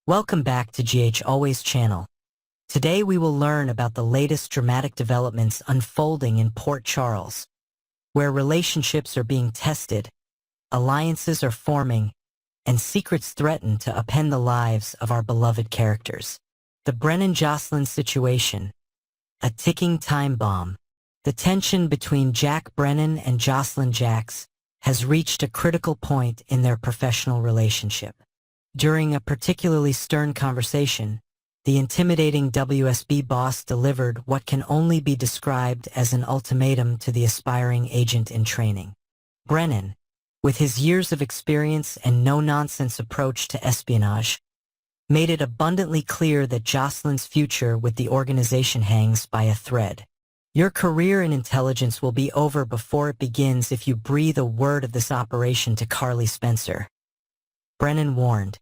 Welcome back to GH Always channel. Today we will learn about the latest dramatic developments unfolding in Port Charles, where relationships are being tested, alliances are forming, and secrets threaten to upend the lives of our beloved characters. The Brennan-Jocelyn situation, a ticking time bomb. The tension between Jack Brennan and Jocelyn Jacks has reached a critical point in their professional relationship. During a particularly stern conversation, the intimidating WSB boss delivered what can only be described as an ultimatum to the aspiring agent in training. Brennan, with his years of experience and no-nonsense approach to espionage, made it abundantly clear that Jocelyn's future with the organization hangs by a thread. Your career in intelligence will be over before it begins if you breathe a word of this operation to Carly Spencer, Brennan warned,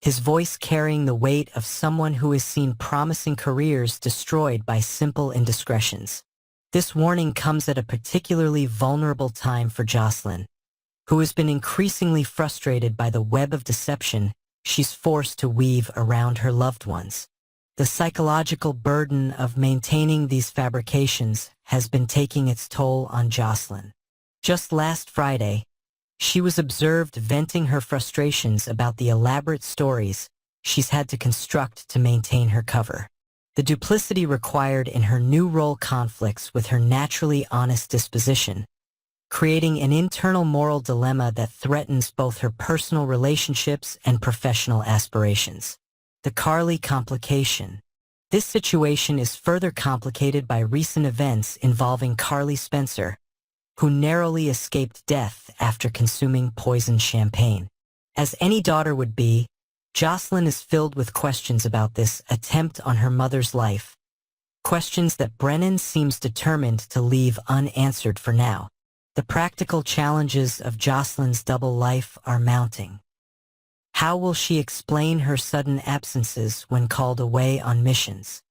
his voice carrying the weight of someone who has seen promising careers destroyed by simple indiscretions. This warning comes at a particularly vulnerable time for Jocelyn, who has been increasingly frustrated by the web of deception she's forced to weave around her loved ones. The psychological burden of maintaining these fabrications has been taking its toll on Jocelyn. Just last Friday, she was observed venting her frustrations about the elaborate stories she's had to construct to maintain her cover. The duplicity required in her new role conflicts with her naturally honest disposition, creating an internal moral dilemma that threatens both her personal relationships and professional aspirations. The Carly complication. This situation is further complicated by recent events involving Carly Spencer, who narrowly escaped death after consuming poisoned champagne. As any daughter would be, Jocelyn is filled with questions about this attempt on her mother's life, questions that Brennan seems determined to leave unanswered for now. The practical challenges of Jocelyn's double life are mounting. How will she explain her sudden absences when called away on missions?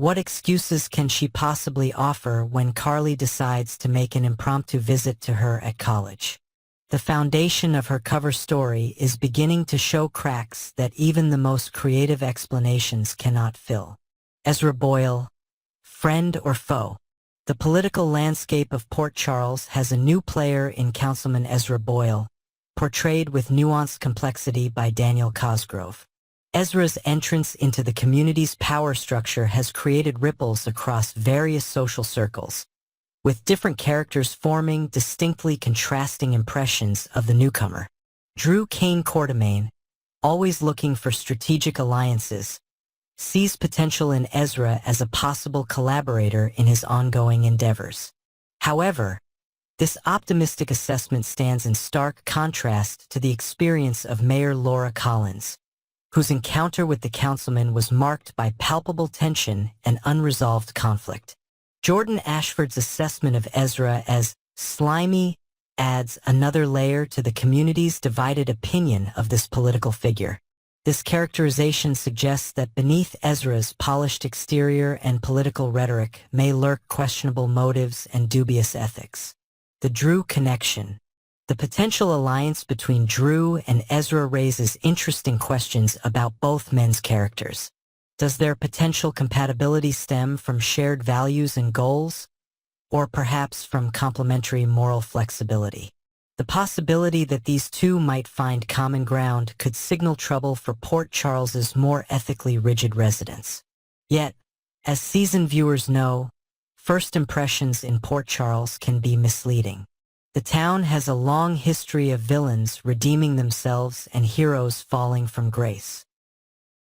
What excuses can she possibly offer when Carly decides to make an impromptu visit to her at college? The foundation of her cover story is beginning to show cracks that even the most creative explanations cannot fill. Ezra Boyle, friend or foe? The political landscape of Port Charles has a new player in Councilman Ezra Boyle, portrayed with nuanced complexity by Daniel Cosgrove. Ezra's entrance into the community's power structure has created ripples across various social circles, with different characters forming distinctly contrasting impressions of the newcomer. Drew Kane Quartermain, always looking for strategic alliances, sees potential in Ezra as a possible collaborator in his ongoing endeavors. However, this optimistic assessment stands in stark contrast to the experience of Mayor Laura Collins, whose encounter with the councilman was marked by palpable tension and unresolved conflict. Jordan Ashford's assessment of Ezra as slimy adds another layer to the community's divided opinion of this political figure. This characterization suggests that beneath Ezra's polished exterior and political rhetoric may lurk questionable motives and dubious ethics. The Drew connection. The potential alliance between Drew and Ezra raises interesting questions about both men's characters. Does their potential compatibility stem from shared values and goals, or perhaps from complementary moral flexibility? The possibility that these two might find common ground could signal trouble for Port Charles's more ethically rigid residents. Yet, as seasoned viewers know, first impressions in Port Charles can be misleading. The town has a long history of villains redeeming themselves and heroes falling from grace.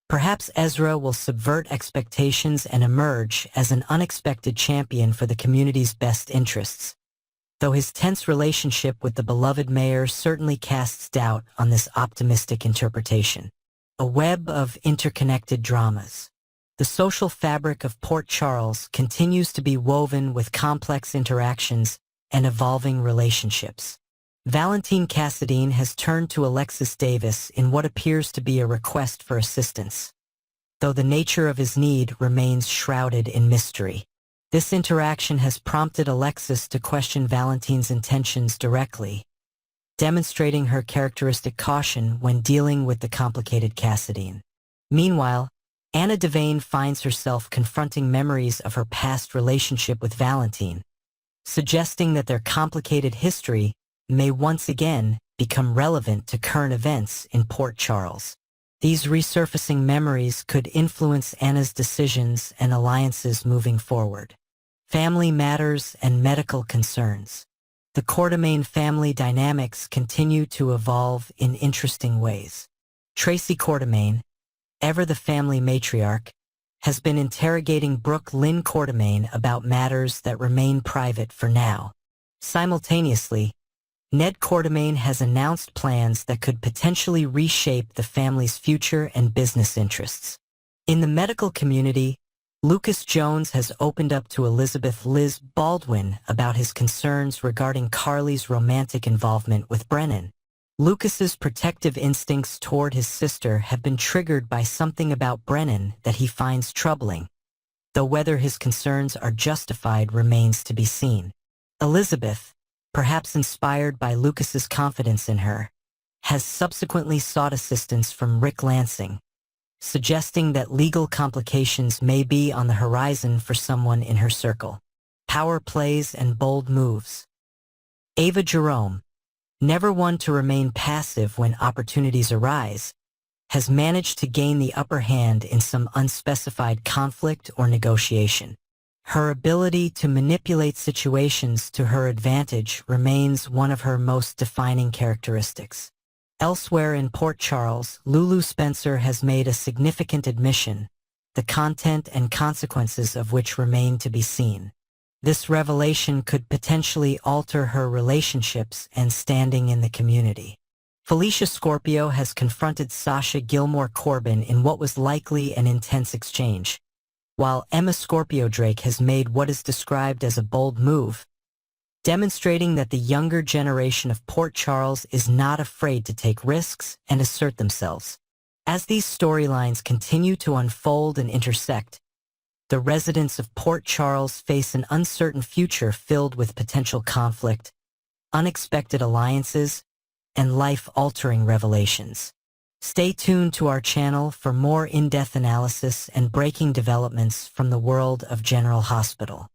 Perhaps Ezra will subvert expectations and emerge as an unexpected champion for the community's best interests, though his tense relationship with the beloved mayor certainly casts doubt on this optimistic interpretation. A web of interconnected dramas. The social fabric of Port Charles continues to be woven with complex interactions and evolving relationships. Valentine Cassadine has turned to Alexis Davis in what appears to be a request for assistance, though the nature of his need remains shrouded in mystery. This interaction has prompted Alexis to question Valentine's intentions directly, demonstrating her characteristic caution when dealing with the complicated Cassadine. Meanwhile, Anna Devane finds herself confronting memories of her past relationship with Valentine, suggesting that their complicated history may once again become relevant to current events in Port Charles. These resurfacing memories could influence Anna's decisions and alliances moving forward. Family matters and medical concerns. The Quartermaine family dynamics continue to evolve in interesting ways. Tracy Quartermaine, ever the family matriarch, has been interrogating Brooke Lynn Quartermaine about matters that remain private for now. Simultaneously, Ned Quartermaine has announced plans that could potentially reshape the family's future and business interests. In the medical community, Lucas Jones has opened up to Elizabeth Liz Baldwin about his concerns regarding Carly's romantic involvement with Brennan. Lucas's protective instincts toward his sister have been triggered by something about Brennan that he finds troubling, though whether his concerns are justified remains to be seen. Elizabeth, perhaps inspired by Lucas's confidence in her, has subsequently sought assistance from Rick Lansing, suggesting that legal complications may be on the horizon for someone in her circle. Power plays and bold moves. Ava Jerome, never one to remain passive when opportunities arise, has managed to gain the upper hand in some unspecified conflict or negotiation. Her ability to manipulate situations to her advantage remains one of her most defining characteristics. Elsewhere in Port Charles, Lulu Spencer has made a significant admission, the content and consequences of which remain to be seen. This revelation could potentially alter her relationships and standing in the community. Felicia Scorpio has confronted Sasha Gilmore Corbin in what was likely an intense exchange, while Emma Scorpio Drake has made what is described as a bold move, demonstrating that the younger generation of Port Charles is not afraid to take risks and assert themselves. As these storylines continue to unfold and intersect, the residents of Port Charles face an uncertain future filled with potential conflict, unexpected alliances, and life-altering revelations. Stay tuned to our channel for more in-depth analysis and breaking developments from the world of General Hospital.